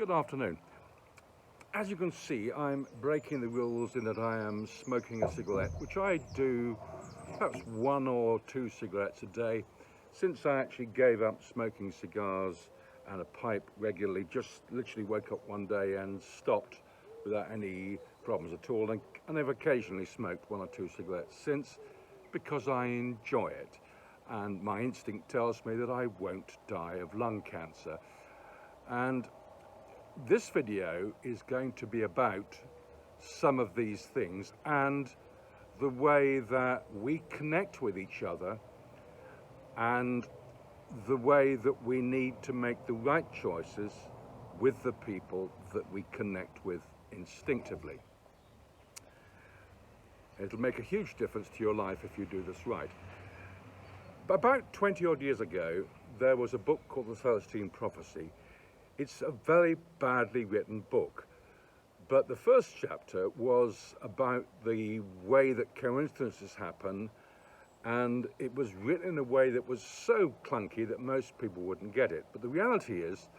Good afternoon. As you can see, I'm breaking the rules in that I am smoking a cigarette, which I do perhaps 1 or 2 cigarettes a day since I actually gave up smoking cigars and a pipe regularly. Just literally woke up one day and stopped without any problems at all, and I've occasionally smoked 1 or 2 cigarettes since because I enjoy it, and my instinct tells me that I won't die of lung cancer. And this video is going to be about some of these things and the way that we connect with each other and the way that we need to make the right choices with the people that we connect with instinctively. It'll make a huge difference to your life if you do this right. About 20 odd years ago, there was a book called The Celestine Prophecy. It's a very badly written book, but the first chapter was about the way that coincidences happen, and it was written in a way that was so clunky that most people wouldn't get it. But the reality is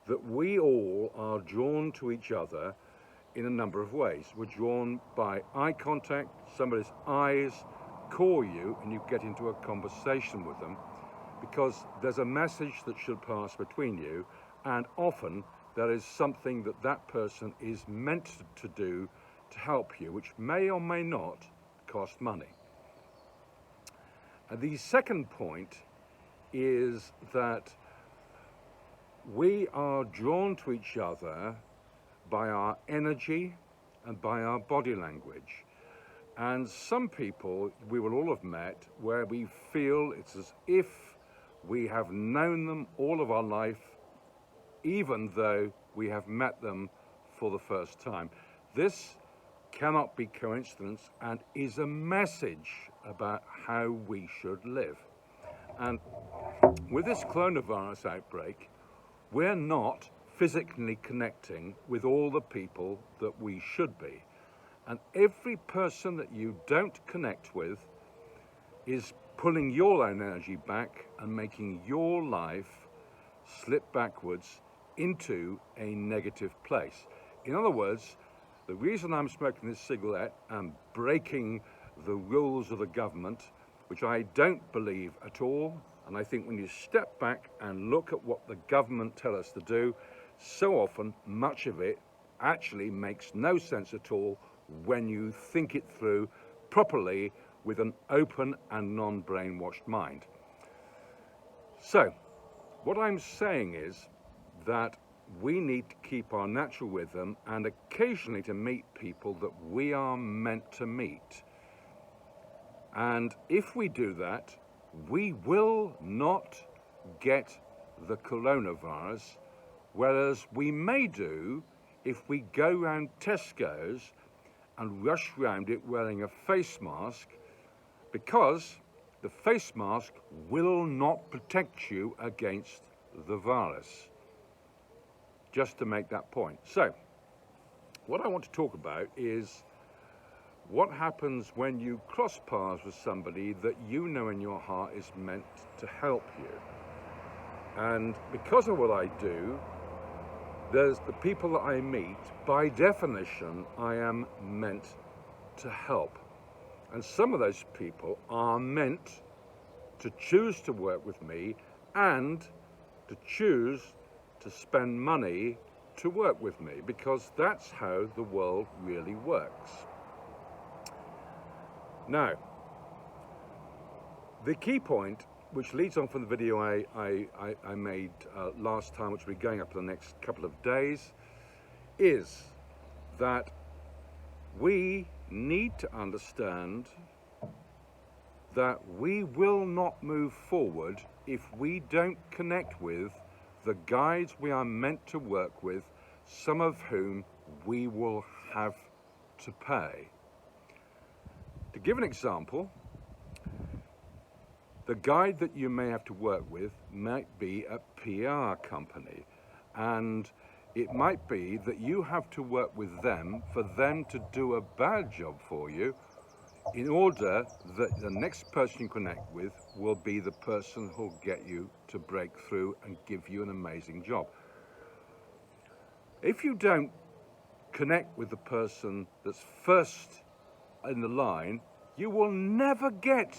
that we all are drawn to each other in a number of ways. We're drawn by eye contact. Somebody's eyes call you and you get into a conversation with them because there's a message that should pass between you. And often there is something that that person is meant to do to help you, which may or may not cost money. And the second point is that we are drawn to each other by our energy and by our body language. And some people we will all have met where we feel it's as if we have known them all of our life, even though we have met them for the first time. This cannot be coincidence and is a message about how we should live. And with this coronavirus outbreak, we're not physically connecting with all the people that we should be. And every person that you don't connect with is pulling your own energy back and making your life slip backwards into a negative place. In other words, the reason I'm smoking this cigarette and breaking the rules of the government, which I don't believe at all, and I think when you step back and look at what the government tell us to do, so often much of it actually makes no sense at all when you think it through properly with an open and non-brainwashed mind. So, what I'm saying is that we need to keep our natural rhythm and occasionally to meet people that we are meant to meet. And if we do that, we will not get the coronavirus, whereas we may do if we go round Tesco's and rush round it wearing a face mask, because the face mask will not protect you against the virus. Just to make that point. So, what I want to talk about is what happens when you cross paths with somebody that you know in your heart is meant to help you. And because of what I do, there's the people that I meet, by definition, I am meant to help. And some of those people are meant to choose to work with me and to choose to spend money to work with me, because that's how the world really works. Now, the key point, which leads on from the video I made last time, which will be going up in the next couple of days, is that we need to understand that we will not move forward if we don't connect with the guides we are meant to work with, some of whom we will have to pay. To give an example, the guide that you may have to work with might be a PR company, and it might be that you have to work with them for them to do a bad job for you in order that the next person you connect with will be the person who'll get you to break through and give you an amazing job. If you don't connect with the person that's first in the line, you will never get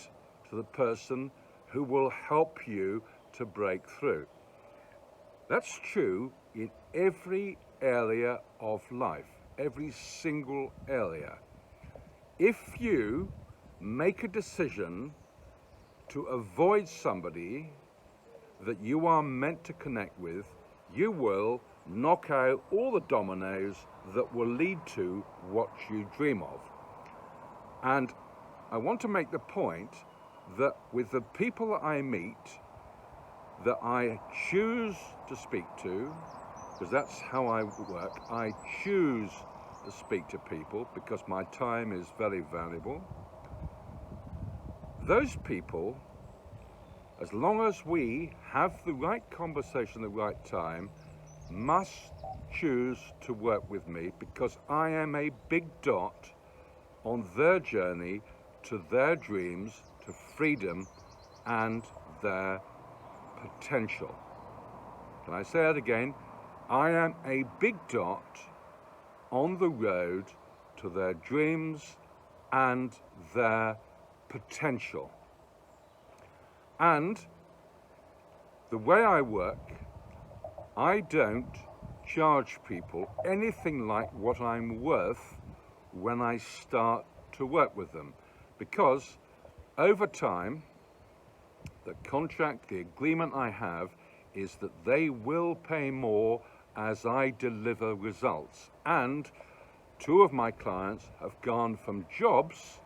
to the person who will help you to break through. That's true in every area of life, every single area. If you make a decision to avoid somebody that you are meant to connect with, you will knock out all the dominoes that will lead to what you dream of. And I want to make the point that with the people that I meet, that I choose to speak to, because that's how I work, I choose to speak to people because my time is very valuable. Those people, as long as we have the right conversation at the right time, must choose to work with me because I am a big dot on their journey to their dreams, to freedom and their potential. Can I say it again? I am a big dot on the road to their dreams and their potential. And the way I work, I don't charge people anything like what I'm worth when I start to work with them, because over time, the contract, the agreement I have is that they will pay more as I deliver results. And 2 of my clients have gone from jobs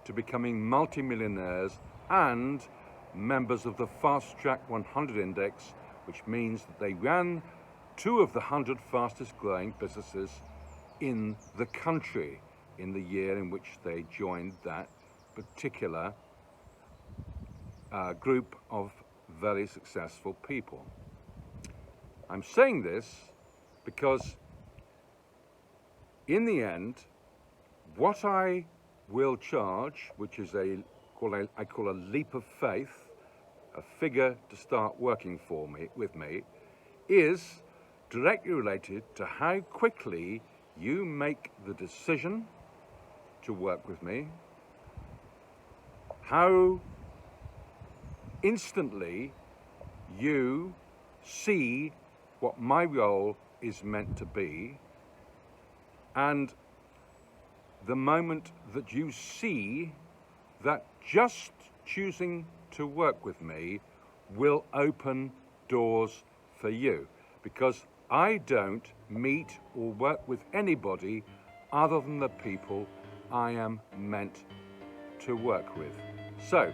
to becoming multimillionaires and members of the Fast Track 100 Index, which means that they ran 2 of the 100 fastest growing businesses in the country in the year in which they joined that particular group of very successful people. I'm saying this because in the end, what I will charge, which is I call a leap of faith, a figure to start working with me, is directly related to how quickly you make the decision to work with me, how instantly you see what my role is meant to be, and the moment that you see that just choosing to work with me will open doors for you, because I don't meet or work with anybody other than the people I am meant to work with. So,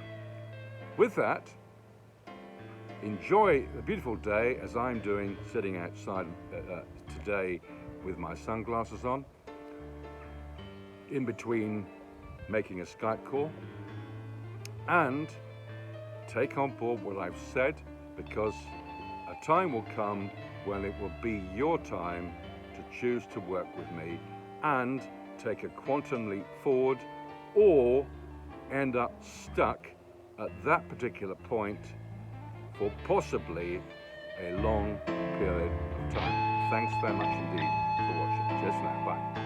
with that, enjoy the beautiful day as I'm doing, sitting outside today with my sunglasses on, in between making a Skype call, and take on board what I've said, because a time will come when it will be your time to choose to work with me and take a quantum leap forward, or end up stuck at that particular point for possibly a long period of time. Thanks very much indeed for watching. Cheers for now. Bye.